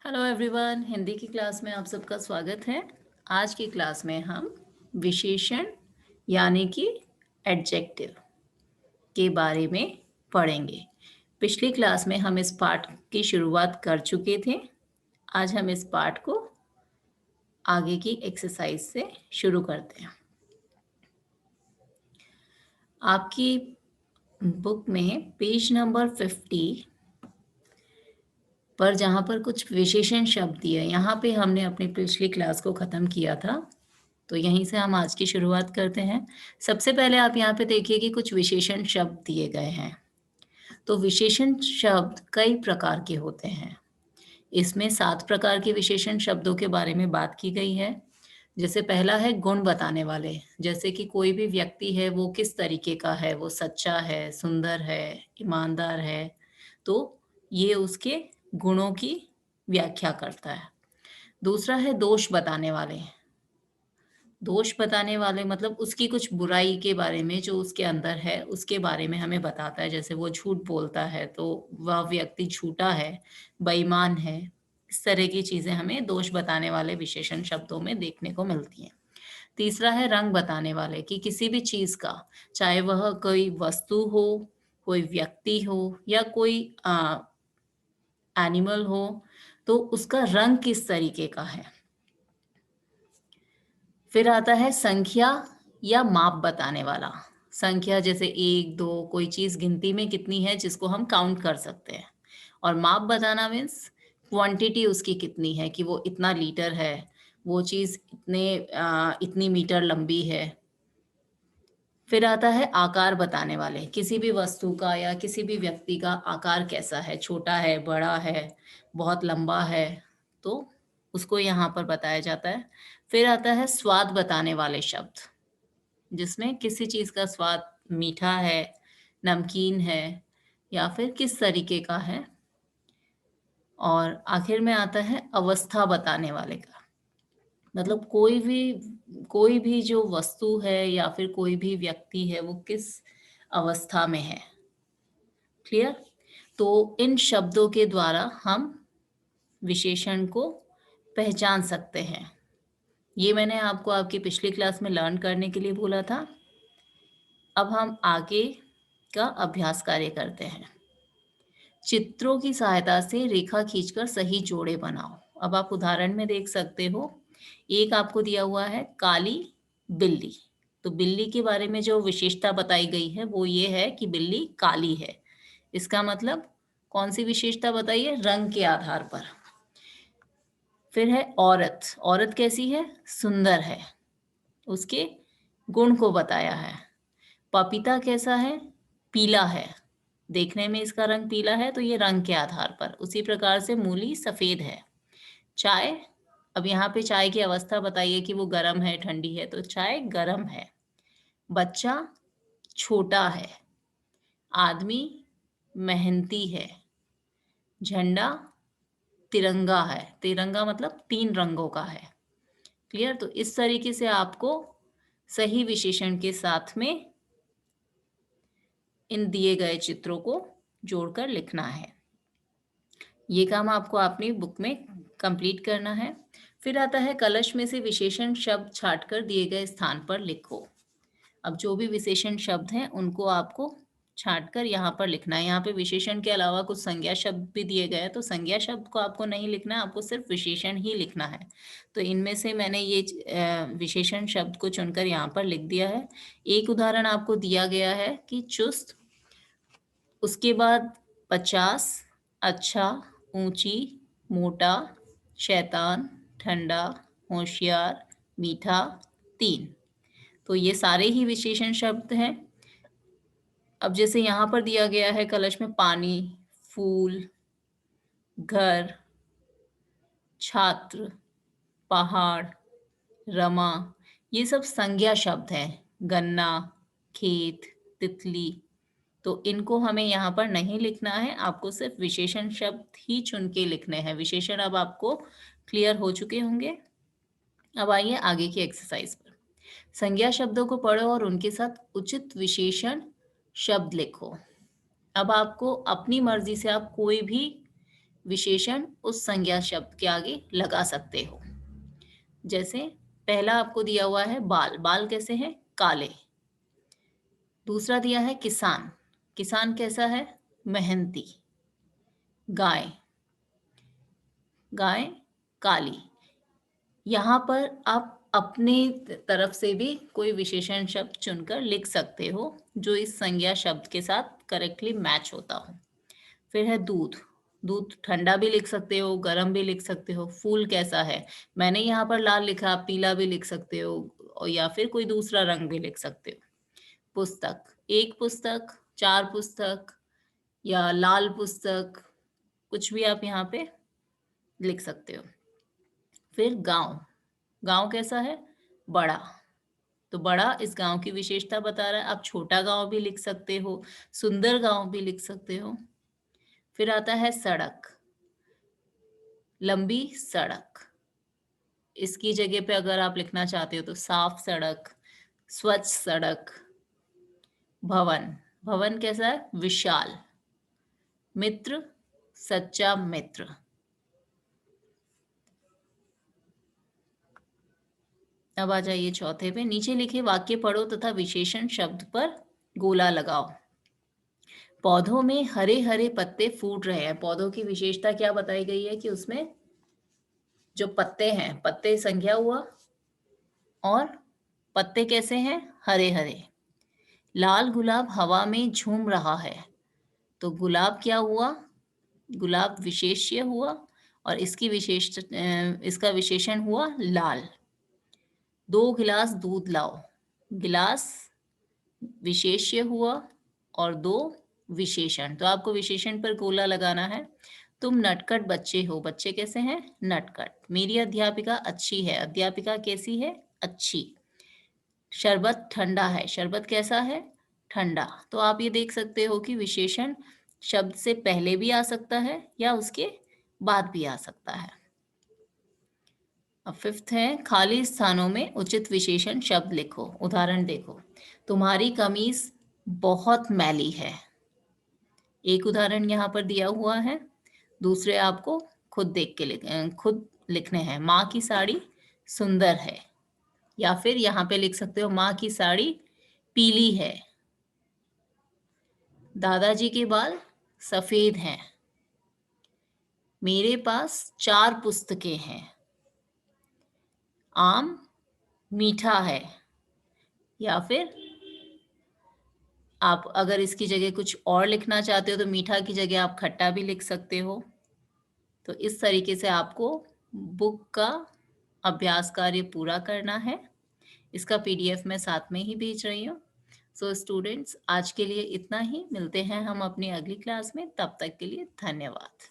Hello everyone, Hindi की class में आप सबका स्वागत है। आज की क्लास में हम विशेषण यानी कि एडजेक्टिव के बारे में पढ़ेंगे। पिछली क्लास में हम इस पाठ की शुरुआत कर चुके थे। आज हम इस पाठ को आगे की एक्सरसाइज से शुरू करते हैं। आपकी बुक में पेज नंबर 50 पर जहाँ पर कुछ विशेषण शब्द दिए, यहाँ पे हमने अपनी पिछली क्लास को ख़त्म किया था, तो यहीं से हम आज की शुरुआत करते हैं। सबसे पहले आप यहाँ पे देखिए कि कुछ विशेषण शब्द दिए गए हैं। तो विशेषण शब्द कई प्रकार के होते हैं। इसमें 7 प्रकार के विशेषण शब्दों के बारे में बात की गई है। जैसे पहला है गुण बताने वाले, जैसे कि कोई भी व्यक्ति है वो किस तरीके का है, वो सच्चा है, सुंदर है, ईमानदार है, तो ये उसके गुणों की व्याख्या करता है। दूसरा है दोष बताने वाले। दोष बताने वाले मतलब उसकी कुछ बुराई के बारे में जो उसके अंदर है, उसके बारे में हमें बताता है। जैसे वो झूठ बोलता है, तो वह व्यक्ति झूठा है, बेईमान है। इस तरह की चीज़ें हमें दोष बताने वाले विशेषण शब्दों में देखने को मिलती हैं। तीसरा है रंग बताने वाले कि किसी भी चीज़ का, चाहे वह कोई वस्तु हो, कोई व्यक्ति हो या कोई एनिमल हो, तो उसका रंग किस तरीके का है। फिर आता है संख्या या माप बताने वाला। संख्या जैसे 1, 2 कोई चीज़ गिनती में कितनी है जिसको हम काउंट कर सकते हैं। और माप बताना मीन्स क्वांटिटी उसकी कितनी है कि वो इतना लीटर है, वो चीज़ इतनी मीटर लंबी है। फिर आता है आकार बताने वाले, किसी भी वस्तु का या किसी भी व्यक्ति का आकार कैसा है, छोटा है, बड़ा है, बहुत लंबा है, तो उसको यहाँ पर बताया जाता है। फिर आता है स्वाद बताने वाले शब्द, जिसमें किसी चीज़ का स्वाद मीठा है, नमकीन है या फिर किस तरीके का है। और आखिर में आता है अवस्था बताने वाले का, मतलब कोई भी जो वस्तु है या फिर कोई भी व्यक्ति है वो किस अवस्था में है। क्लियर? तो इन शब्दों के द्वारा हम विशेषण को पहचान सकते हैं। ये मैंने आपको आपकी पिछली क्लास में लर्न करने के लिए बोला था। अब हम आगे का अभ्यास कार्य करते हैं। चित्रों की सहायता से रेखा खींचकर सही जोड़े बनाओ। अब आप उदाहरण में देख सकते हो, एक आपको दिया हुआ है काली बिल्ली। तो बिल्ली के बारे में जो विशेषता बताई गई है वो ये है कि बिल्ली काली है। इसका मतलब कौन सी विशेषता बताई है? रंग के आधार पर। फिर है औरत। औरत कैसी है? सुंदर है। उसके गुण को बताया है। पपीता कैसा है? पीला है। देखने में इसका रंग पीला है तो ये रंग के आधार पर। उसी प्रकार से मूली सफेद है। चाय, अब यहाँ पे चाय की अवस्था बताइए कि वो गर्म है, ठंडी है, तो चाय गर्म है। बच्चा छोटा है। आदमी मेहनती है। झंडा तिरंगा है। तिरंगा मतलब 3 रंगों का है। क्लियर? तो इस तरीके से आपको सही विशेषण के साथ में इन दिए गए चित्रों को जोड़कर लिखना है। ये काम आपको अपनी बुक में कंप्लीट करना है। फिर आता है कलश में से विशेषण शब्द छांटकर दिए गए स्थान पर लिखो। अब जो भी विशेषण शब्द हैं उनको आपको छांटकर यहाँ पर लिखना है। यहाँ पे विशेषण के अलावा कुछ संज्ञा शब्द भी दिए गए हैं, तो संज्ञा शब्द को आपको नहीं लिखना है, आपको सिर्फ विशेषण ही लिखना है। तो इनमें से मैंने ये विशेषण शब्द को चुनकर यहाँ पर लिख दिया है। एक उदाहरण आपको दिया गया है कि चुस्त, उसके बाद 50, अच्छा, ऊंची, मोटा, शैतान, ठंडा, होशियार, मीठा, 3। तो ये सारे ही विशेषण शब्द हैं। अब जैसे यहाँ पर दिया गया है कलश में पानी, फूल, घर, छात्र, पहाड़, रमा, ये सब संज्ञा शब्द हैं। गन्ना, खेत, तितली, तो इनको हमें यहाँ पर नहीं लिखना है, आपको सिर्फ विशेषण शब्द ही चुन के लिखने हैं। विशेषण अब आपको क्लियर हो चुके होंगे। अब आइए आगे की एक्सरसाइज पर। संज्ञा शब्दों को पढ़ो और उनके साथ उचित विशेषण शब्द लिखो। अब आपको अपनी मर्जी से आप कोई भी विशेषण उस संज्ञा शब्द के आगे लगा सकते हो। जैसे पहला आपको दिया हुआ है बाल, बाल कैसे हैं? काले। दूसरा दिया है किसान, किसान कैसा है? मेहनती। गाय, गाय काली। यहाँ पर आप अपने तरफ से भी कोई विशेषण शब्द चुनकर लिख सकते हो जो इस संज्ञा शब्द के साथ करेक्टली मैच होता हो। फिर है दूध, दूध ठंडा भी लिख सकते हो, गर्म भी लिख सकते हो। फूल कैसा है? मैंने यहाँ पर लाल लिखा, आप पीला भी लिख सकते हो और या फिर कोई दूसरा रंग भी लिख सकते हो। पुस्तक, एक पुस्तक, चार पुस्तक या लाल पुस्तक, कुछ भी आप यहाँ पे लिख सकते हो। फिर गांव, गांव कैसा है? बड़ा। तो बड़ा इस गांव की विशेषता बता रहा है। आप छोटा गांव भी लिख सकते हो, सुंदर गांव भी लिख सकते हो। फिर आता है सड़क, लंबी सड़क। इसकी जगह पे अगर आप लिखना चाहते हो तो साफ सड़क, स्वच्छ सड़क। भवन, भवन कैसा है? विशाल। मित्र, सच्चा मित्र। अब आ जाइए चौथे पे। नीचे लिखे वाक्य पढ़ो तथा विशेषण शब्द पर गोला लगाओ। पौधों में हरे हरे पत्ते फूट रहे हैं। पौधों की विशेषता क्या बताई गई है कि उसमें जो पत्ते हैं, पत्ते संख्या हुआ और पत्ते कैसे हैं? हरे हरे। लाल गुलाब हवा में झूम रहा है। तो गुलाब क्या हुआ? गुलाब विशेष्य हुआ और इसका विशेषण हुआ लाल। 2 गिलास दूध लाओ। गिलास विशेष्य हुआ और 2 विशेषण। तो आपको विशेषण पर गोला लगाना है। तुम नटखट बच्चे हो। बच्चे कैसे हैं? नटखट। मेरी अध्यापिका अच्छी है। अध्यापिका कैसी है? अच्छी। शरबत ठंडा है। शरबत कैसा है? ठंडा। तो आप ये देख सकते हो कि विशेषण शब्द से पहले भी आ सकता है या उसके बाद भी आ सकता है। अब फिफ्थ है खाली स्थानों में उचित विशेषण शब्द लिखो। उदाहरण देखो, तुम्हारी कमीज बहुत मैली है। एक उदाहरण यहाँ पर दिया हुआ है। दूसरे आपको खुद देख के खुद लिखने हैं। माँ की साड़ी सुंदर है। या फिर यहाँ पे लिख सकते हो माँ की साड़ी पीली है। दादाजी के बाल सफेद हैं। मेरे पास 4 पुस्तकें हैं। आम मीठा है। या फिर आप अगर इसकी जगह कुछ और लिखना चाहते हो तो मीठा की जगह आप खट्टा भी लिख सकते हो। तो इस तरीके से आपको बुक का अभ्यास कार्य पूरा करना है। इसका पीडीएफ मैं साथ में ही भेज रही हूँ। सो स्टूडेंट्स, आज के लिए इतना ही। मिलते हैं हम अपनी अगली क्लास में। तब तक के लिए धन्यवाद।